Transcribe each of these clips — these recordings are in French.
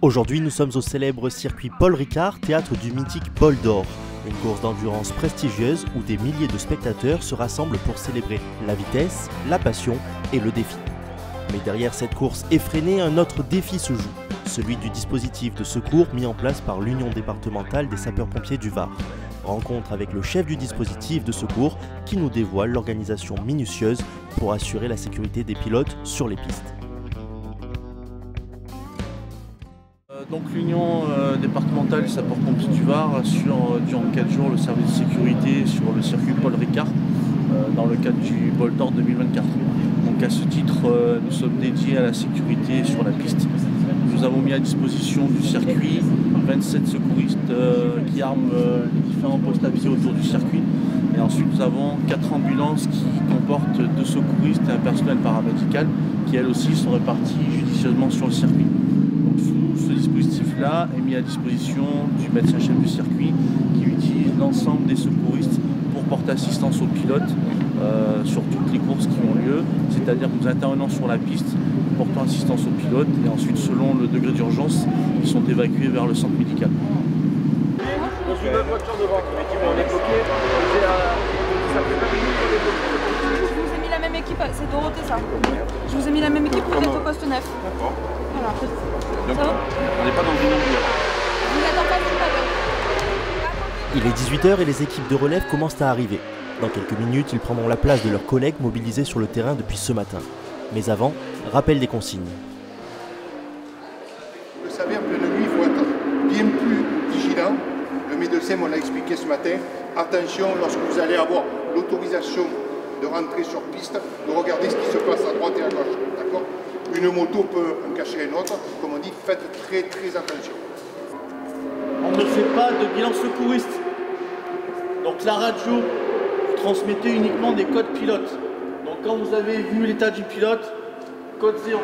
Aujourd'hui, nous sommes au célèbre circuit Paul Ricard, théâtre du mythique Bol d'Or. Une course d'endurance prestigieuse où des milliers de spectateurs se rassemblent pour célébrer la vitesse, la passion et le défi. Mais derrière cette course effrénée, un autre défi se joue, celui du dispositif de secours mis en place par l'Union départementale des sapeurs-pompiers du Var. Rencontre avec le chef du dispositif de secours qui nous dévoile l'organisation minutieuse pour assurer la sécurité des pilotes sur les pistes. Donc l'Union départementale des sapeurs-pompiers du Var assure durant 4 jours le service de sécurité sur le circuit Paul Ricard dans le cadre du Bol d'Or 2024. Donc à ce titre, nous sommes dédiés à la sécurité sur la piste. Nous avons mis à disposition du circuit 27 secouristes qui arment les différents postes à pied autour du circuit. Et ensuite nous avons 4 ambulances qui comportent 2 secouristes et un personnel paramédical qui elles aussi sont répartis judicieusement sur le circuit. Ce dispositif-là est mis à disposition du médecin-chef du circuit qui utilise l'ensemble des secouristes pour porter assistance aux pilotes sur toutes les courses qui ont lieu. C'est-à-dire que nous intervenons sur la piste, portant assistance aux pilotes et ensuite, selon le degré d'urgence, ils sont évacués vers le centre médical. Dans une autre voiture devant, on est bloqué. Je vous ai mis la même équipe, c'est Dorothée ça. Je vous ai mis la même équipe, vous êtes au poste 9. D'accord. Voilà. Donc, on n'est pas dans une ambulance. Vous êtes en face du pavillon. Il est 18h et les équipes de relève commencent à arriver. Dans quelques minutes, ils prendront la place de leurs collègues mobilisés sur le terrain depuis ce matin. Mais avant, rappel des consignes. Vous le savez, en pleine nuit, il faut être bien plus vigilant. Le médecin m'en a expliqué ce matin. Attention, lorsque vous allez avoir l'autorisation de rentrer sur piste, de regarder ce qui se passe à droite et à gauche. D'accord ? Une moto peut en cacher une autre. Comme on dit, faites très attention. On ne fait pas de bilan secouriste. Donc la radio, vous transmettez uniquement des codes pilotes. Donc quand vous avez vu l'état du pilote, code 0,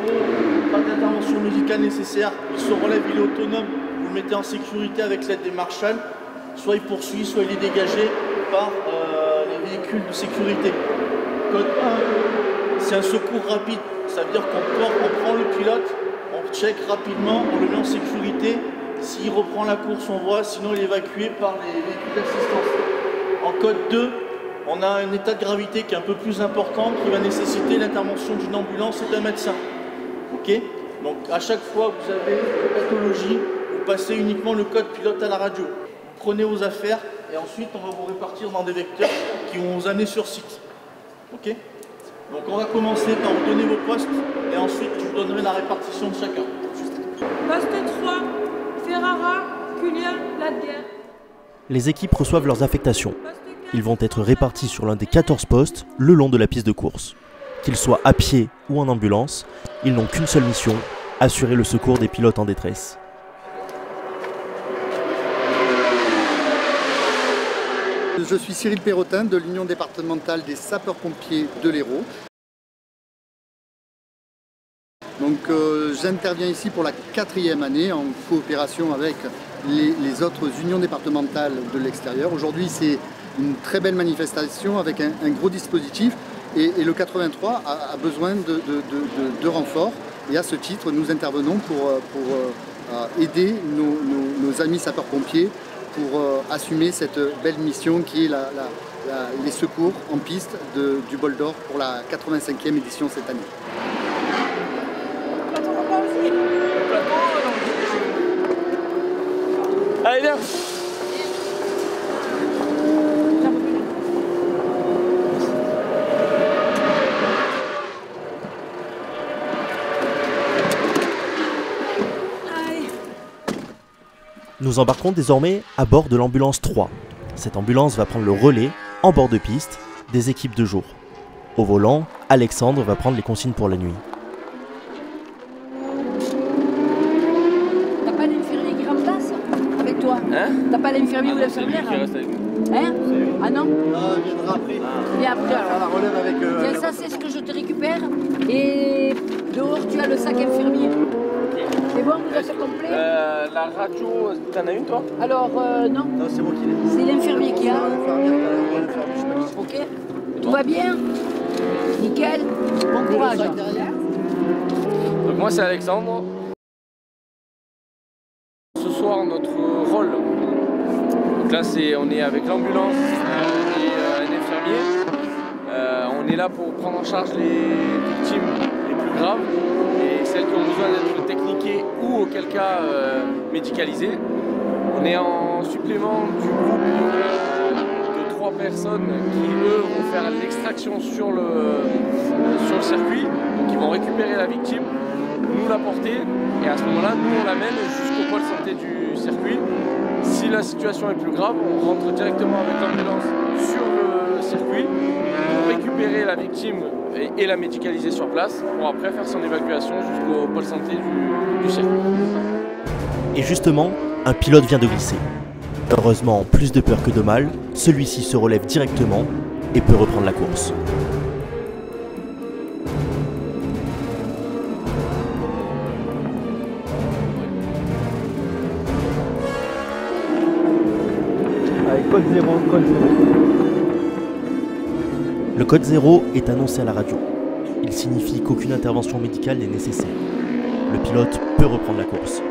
pas d'intervention médicale nécessaire, il se relève, il est autonome, vous le mettez en sécurité avec l'aide des marshals, soit il poursuit, soit il est dégagé par les véhicules de sécurité. Code 1, c'est un secours rapide, ça veut dire qu'on prend le pilote, on check rapidement, on le met en sécurité, s'il reprend la course on voit, sinon il est évacué par les véhicules d'assistance. En code 2, on a un état de gravité qui est un peu plus important, qui va nécessiter l'intervention d'une ambulance et d'un médecin. Ok ? Donc à chaque fois que vous avez une pathologie, vous passez uniquement le code pilote à la radio. Vous prenez vos affaires et ensuite on va vous répartir dans des vecteurs qui vont vous amener sur site. Ok ? Donc on va commencer par vous donner vos postes et ensuite je vous donnerai la répartition de chacun. Poste 3, Ferrara, Culien, Ladguerre. Les équipes reçoivent leurs affectations. Ils vont être répartis sur l'un des 14 postes le long de la piste de course. Qu'ils soient à pied ou en ambulance, ils n'ont qu'une seule mission, assurer le secours des pilotes en détresse. Je suis Cyril Perrotin de l'Union départementale des sapeurs-pompiers de l'Hérault. Donc j'interviens ici pour la 4e année en coopération avec les autres unions départementales de l'extérieur. Aujourd'hui c'est une très belle manifestation avec un gros dispositif et le 83 a besoin de renforts et à ce titre nous intervenons pour aider nos amis sapeurs-pompiers pour assumer cette belle mission qui est les secours en piste du Bol d'Or pour la 85e édition cette année. Allez, viens. Nous embarquons désormais à bord de l'ambulance 3. Cette ambulance va prendre le relais, en bord de piste, des équipes de jour. Au volant, Alexandre va prendre les consignes pour la nuit. T'as pas l'infirmier qui remplace avec toi? Hein? T'as pas l'infirmier ou l'infirmière? Qui reste avec nous. Hein? Ah non? Il viendra après. Et après, On la relève avec... tiens, ça c'est ce que je te récupère. Et dehors tu as le sac infirmier. C'est bon, vous êtes complet? La radio, t'en as une toi? Alors, non. Non, c'est moi qui l'ai. C'est l'infirmier qui a. Je sais pas qui Ok? Tout va bien? Nickel. Bon courage. Donc moi c'est Alexandre. on est avec l'ambulance et un infirmier. On est là pour prendre en charge les victimes les plus graves et celles qui ont besoin d'être techniquées ou auquel cas médicalisées. On est en supplément du groupe de 3 personnes qui, eux, vont faire l'extraction sur le circuit. Donc ils vont récupérer la victime, nous la porter et à ce moment-là, nous on l'amène jusqu'au pôle santé du circuit. Si la situation est plus grave, on rentre directement avec l'ambulance sur le circuit pour récupérer la victime et la médicaliser sur place pour après faire son évacuation jusqu'au pôle santé du circuit. Et justement, un pilote vient de glisser. Heureusement, plus de peur que de mal, celui-ci se relève directement et peut reprendre la course. Allez, code 0, code 0. Le code 0 est annoncé à la radio. Il signifie qu'aucune intervention médicale n'est nécessaire. Le pilote peut reprendre la course.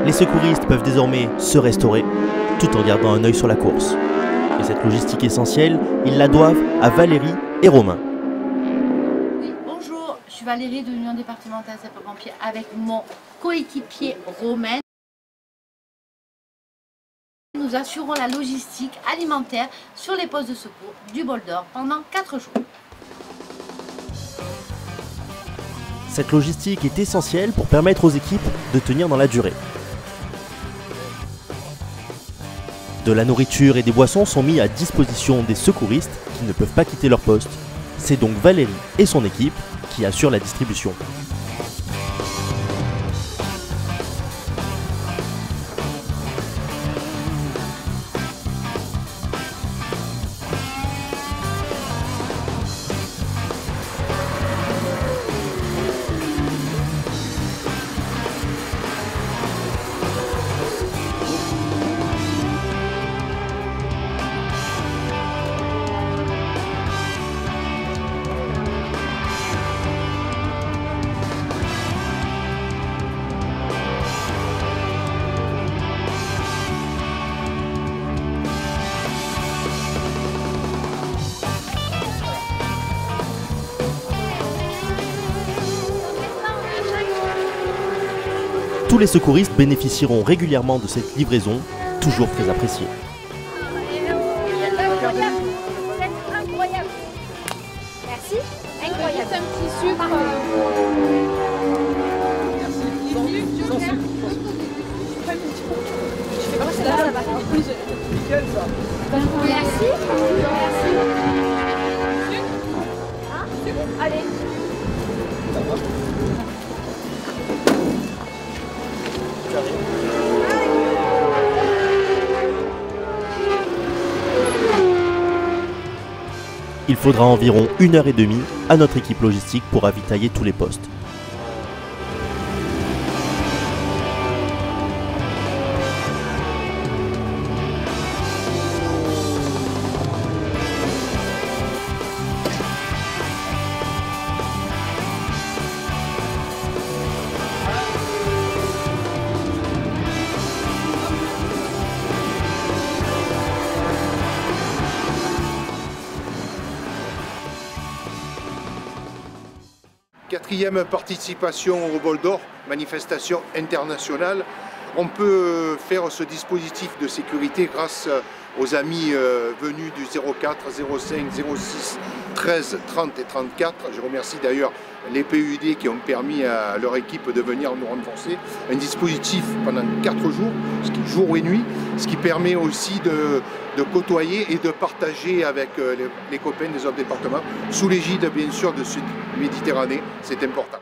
Les secouristes peuvent désormais se restaurer tout en gardant un œil sur la course. Et cette logistique essentielle, ils la doivent à Valérie et Romain. Oui, bonjour, je suis Valérie de l'Union départementale sapeurs-pompiers avec mon coéquipier Romain. Nous assurons la logistique alimentaire sur les postes de secours du Bol d'Or pendant 4 jours. Cette logistique est essentielle pour permettre aux équipes de tenir dans la durée. De la nourriture et des boissons sont mis à disposition des secouristes qui ne peuvent pas quitter leur poste. C'est donc Valérie et son équipe qui assurent la distribution. Tous les secouristes bénéficieront régulièrement de cette livraison, toujours très appréciée. Incroyable. Merci. Incroyable. Un petit sucre. Merci. Allez. Il faudra environ 1h30 à notre équipe logistique pour ravitailler tous les postes. Quatrième participation au Bol d'Or, manifestation internationale. On peut faire ce dispositif de sécurité grâce aux amis venus du 04, 05, 06, 13, 30 et 34. Je remercie d'ailleurs les PUD qui ont permis à leur équipe de venir nous renforcer. Un dispositif pendant 4 jours, jour et nuit, ce qui permet aussi de côtoyer et de partager avec les copains des autres départements, sous l'égide bien sûr de Sud Méditerranée, c'est important.